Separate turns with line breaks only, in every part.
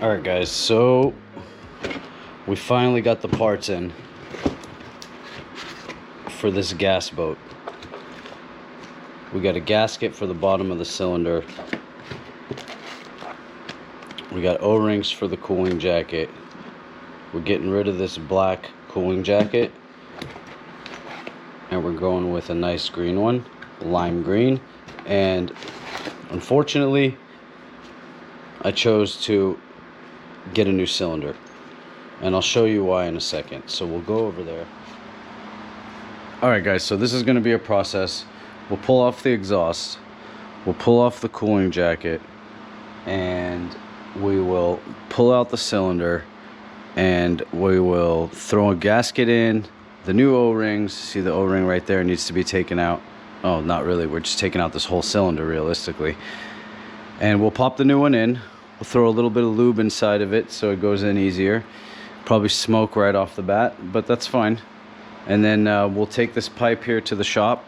Alright guys, so we finally got the parts in for this gas boat. We got a gasket for the bottom of the cylinder. We got O-rings for the cooling jacket. We're getting rid of this black cooling jacket, and we're going with a nice green one, lime green. And unfortunately, I chose to get a new cylinder, and I'll show you why in a second. So we'll go over there. Alright guys, so this is going to be a process. We'll pull off the exhaust, we'll pull off the cooling jacket, and we will pull out the cylinder, and we will throw a gasket in, the new O-rings. See the O-ring right there needs to be taken out. Oh, not really, we're just taking out this whole cylinder realistically. And we'll pop the new one in. We'll throw a little bit of lube inside of it so it goes in easier. Probably smoke right off the bat, but that's fine. And then we'll take this pipe here to the shop.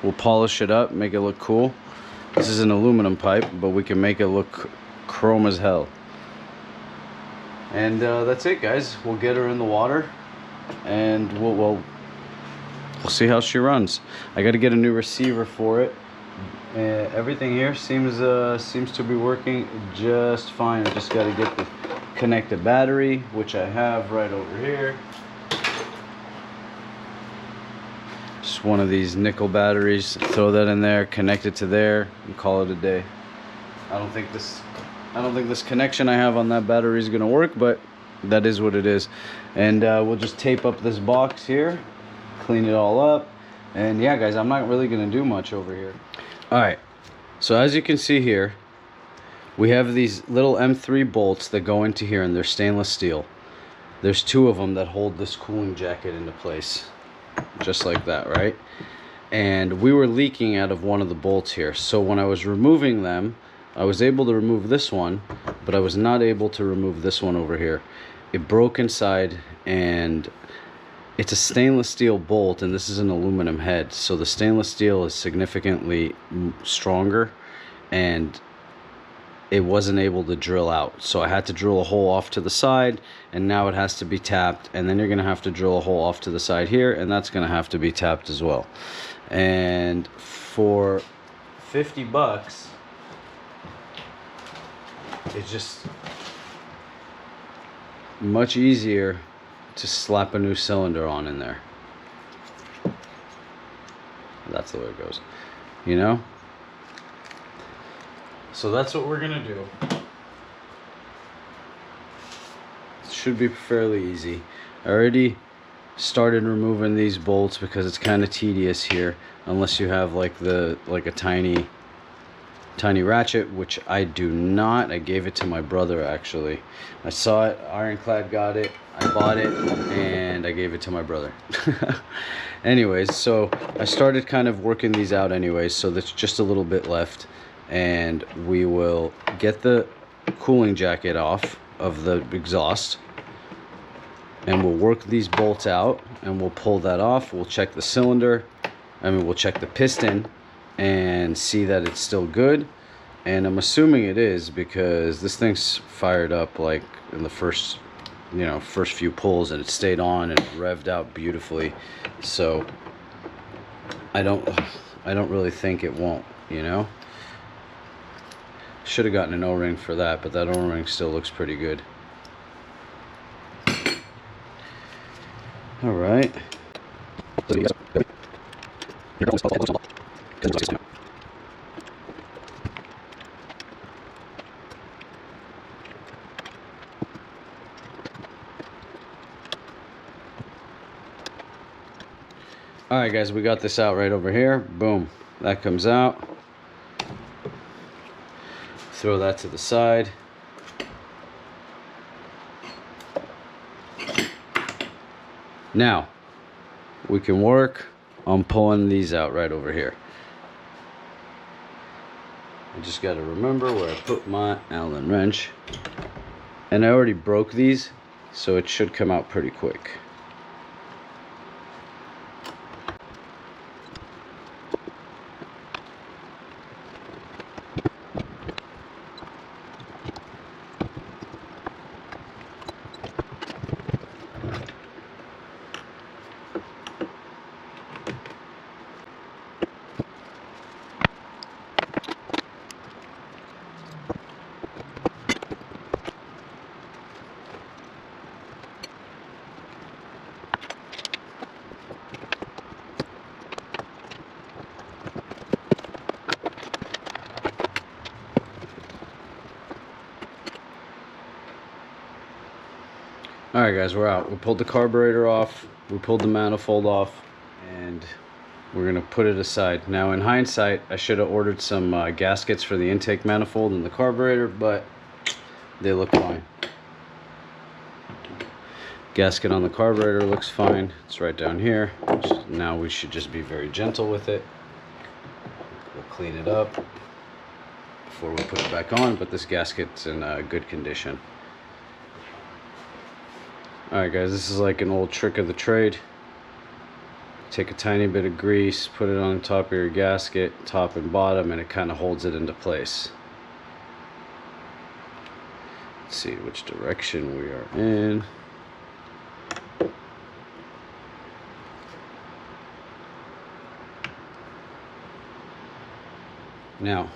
We'll polish it up, make it look cool. This is an aluminum pipe, but we can make it look chrome as hell. And that's it, guys. We'll get her in the water, and we'll see how she runs. I got to get a new receiver for it. Everything here seems to be working just fine. I just got to get the connected battery, which I have right over here. Just one of these nickel batteries. Throw that in there, connect it to there, and call it a day. I don't think this connection I have on that battery is gonna work, but that is what it is. And we'll just tape up this box here, clean it all up, and yeah, guys, I'm not really gonna do much over here. All right, so as you can see here, we have these little M3 bolts that go into here, and they're stainless steel. There's two of them that hold this cooling jacket into place, just like that, right? And we were leaking out of one of the bolts here, so when I was removing them, I was able to remove this one, but I was not able to remove this one over here. It broke inside, and it's a stainless steel bolt, and this is an aluminum head, so the stainless steel is significantly stronger, and it wasn't able to drill out. So I had to drill a hole off to the side, and now it has to be tapped, and then you're gonna have to drill a hole off to the side here, and that's gonna have to be tapped as well. And for 50 bucks, it's just much easier to slap a new cylinder on in there. That's the way it goes, you know? So that's what we're gonna do. It should be fairly easy. I already started removing these bolts because it's kind of tedious here, unless you have like a tiny ratchet, which I do not. I gave it to my brother, actually. I saw it, Ironclad got it, I bought it, and I gave it to my brother. Anyways, so I started kind of working these out anyways, so there's just a little bit left, and we will get the cooling jacket off of the exhaust, and we'll work these bolts out, and we'll pull that off. We'll check the cylinder, we'll check the piston and see that it's still good, and I'm assuming it is, because this thing's fired up like in the first few pulls, and it stayed on and revved out beautifully. So I don't really think it won't, you know. Should have gotten an O-ring for that, but that O-ring still looks pretty good. All right. All right, guys, we got this out right over here. Boom, that comes out. Throw that to the side. Now, we can work on pulling these out right over here. I just got to remember where I put my Allen wrench. And I already broke these, so it should come out pretty quick. Alright guys, we're out. We pulled the carburetor off, we pulled the manifold off, and we're going to put it aside. Now in hindsight, I should have ordered some gaskets for the intake manifold and the carburetor, but they look fine. Gasket on the carburetor looks fine. It's right down here. Now we should just be very gentle with it. We'll clean it up before we put it back on, but this gasket's in good condition. Alright guys, this is like an old trick of the trade. Take a tiny bit of grease, put it on top of your gasket, top and bottom, and it kind of holds it into place. Let's see which direction we are in. Now,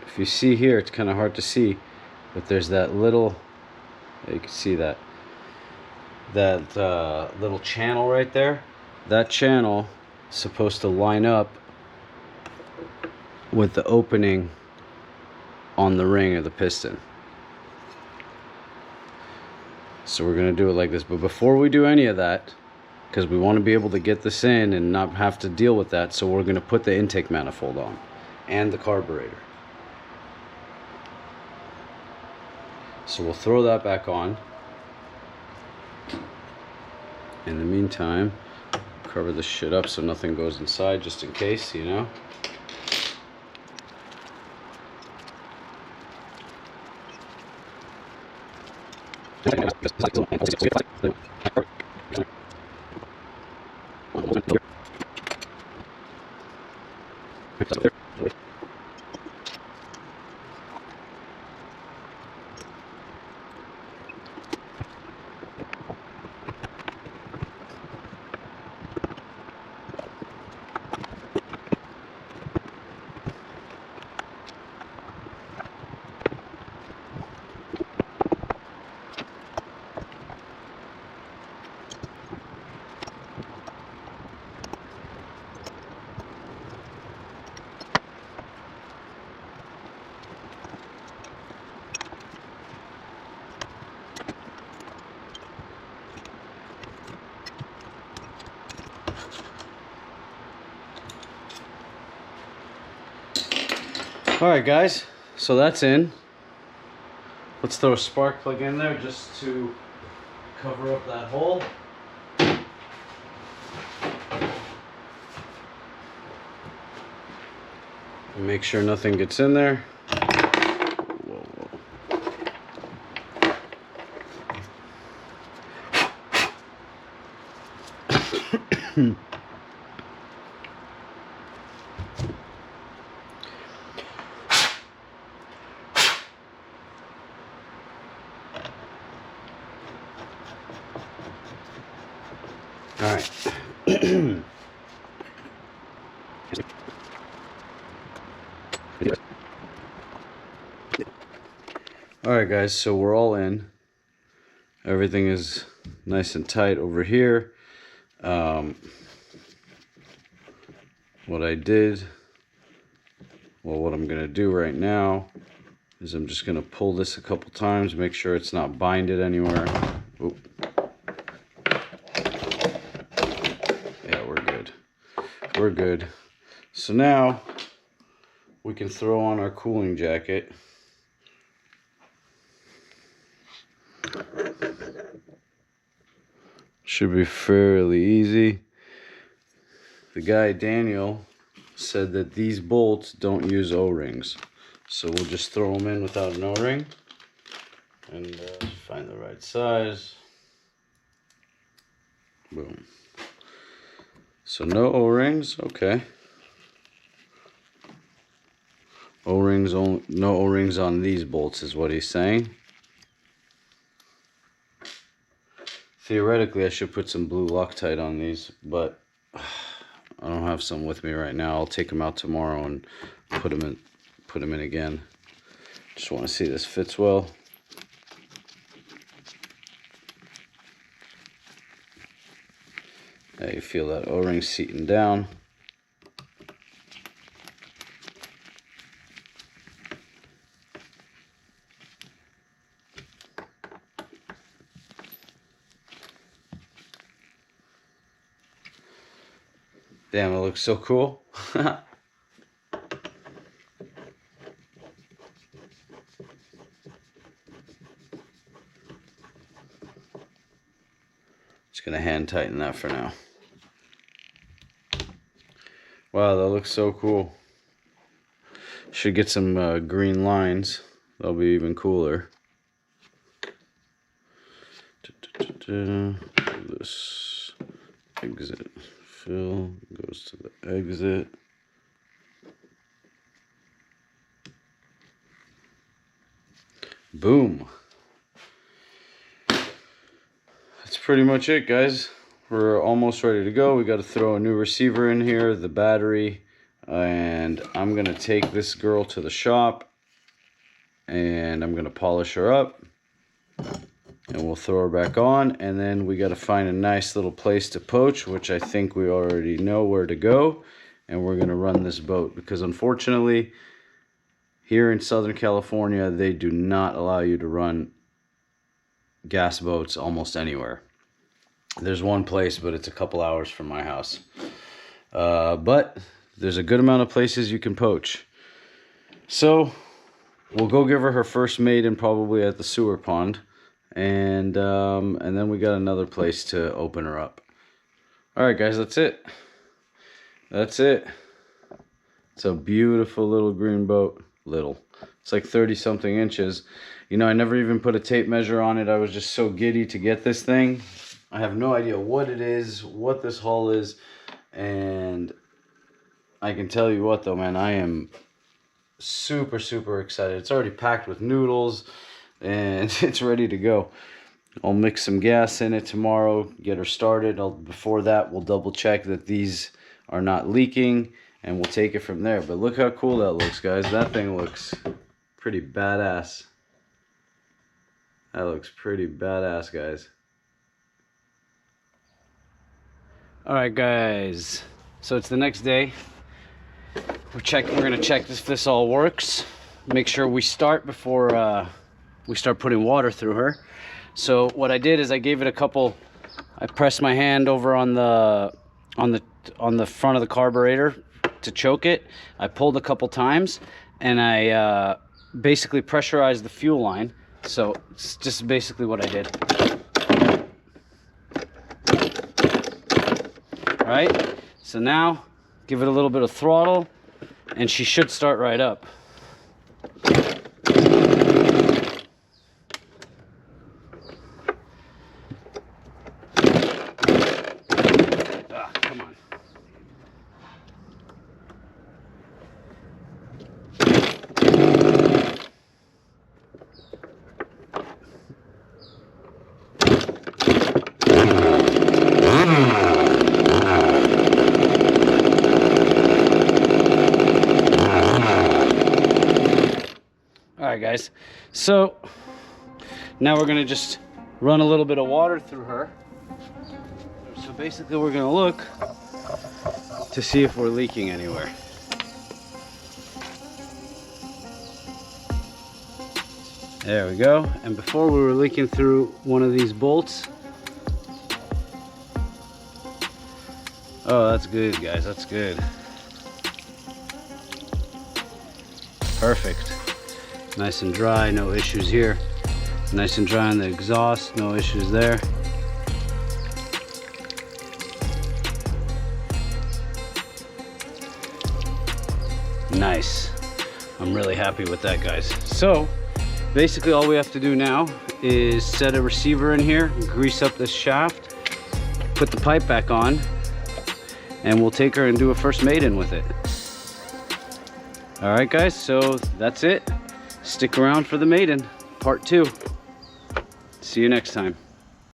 if you see here, it's kind of hard to see, but there's that little, you can see that little channel right there. That channel is supposed to line up with the opening on the ring of the piston. So we're going to do it like this. But before we do any of that, because we want to be able to get this in and not have to deal with that, so we're going to put the intake manifold on and the carburetor. So we'll throw that back on. In the meantime, cover this shit up so nothing goes inside, just in case, you know. Alright guys, so that's in. Let's throw a spark plug in there just to cover up that hole. And make sure nothing gets in there. Whoa. All right. All right, guys, so we're all in. Everything is nice and tight over here. What I'm gonna do right now is I'm just gonna pull this a couple times, make sure it's not binded anywhere. Oop. Yeah, we're good. We're good. So now we can throw on our cooling jacket. Should be fairly easy. The guy Daniel said that these bolts don't use O-rings, so we'll just throw them in without an O-ring and find the right size. Boom. So no O-rings, okay. O-rings, no O-rings on these bolts is what he's saying. Theoretically, I should put some blue Loctite on these, but I don't have some with me right now. I'll take them out tomorrow and put them in again. Just want to see this fits well. Now you feel that O-ring seating down. Damn, it looks so cool. Just gonna hand tighten that for now. Wow, that looks so cool. Should get some green lines. That'll be even cooler. This exit fill goes to the exit. Boom. That's pretty much it, guys. We're almost ready to go. We got to throw a new receiver in here, the battery, and I'm gonna take this girl to the shop and I'm gonna polish her up and we'll throw her back on, and then we got to find a nice little place to poach, which I think we already know where to go, and we're gonna run this boat because unfortunately here in Southern California they do not allow you to run gas boats almost anywhere. There's one place, but it's a couple hours from my house. But there's a good amount of places you can poach. So we'll go give her her first maiden probably at the sewer pond, and then we got another place to open her up. All right, guys, that's it. That's it. It's a beautiful little green boat. Little. It's like 30-something inches. You know, I never even put a tape measure on it. I was just so giddy to get this thing. I have no idea what it is, what this hull is, and I can tell you what though, man, I am super, super excited. It's already packed with noodles, and it's ready to go. I'll mix some gas in it tomorrow, get her started. Before that, we'll double check that these are not leaking, and we'll take it from there. But look how cool that looks, guys. That thing looks pretty badass. That looks pretty badass, guys. Alright, guys. So it's the next day. We're gonna check if this all works. Make sure we start before we start putting water through her. So what I did is I gave it a couple. I pressed my hand over on the front of the carburetor to choke it. I pulled a couple times, and I basically pressurized the fuel line. So it's just basically what I did. All right. So now give it a little bit of throttle, and she should start right up. Come on. Alright, guys, so now we're gonna just run a little bit of water through her. So basically we're gonna look to see if we're leaking anywhere. There we go. And before we were leaking through one of these bolts. Oh, that's good, guys, that's good. Perfect. Nice and dry, no issues here. Nice and dry on the exhaust, no issues there. Nice. I'm really happy with that, guys. So basically all we have to do now is set a receiver in here, grease up this shaft, put the pipe back on, and we'll take her and do a first maiden with it. All right, guys, so that's it. Stick around for the maiden, part 2. See you next time.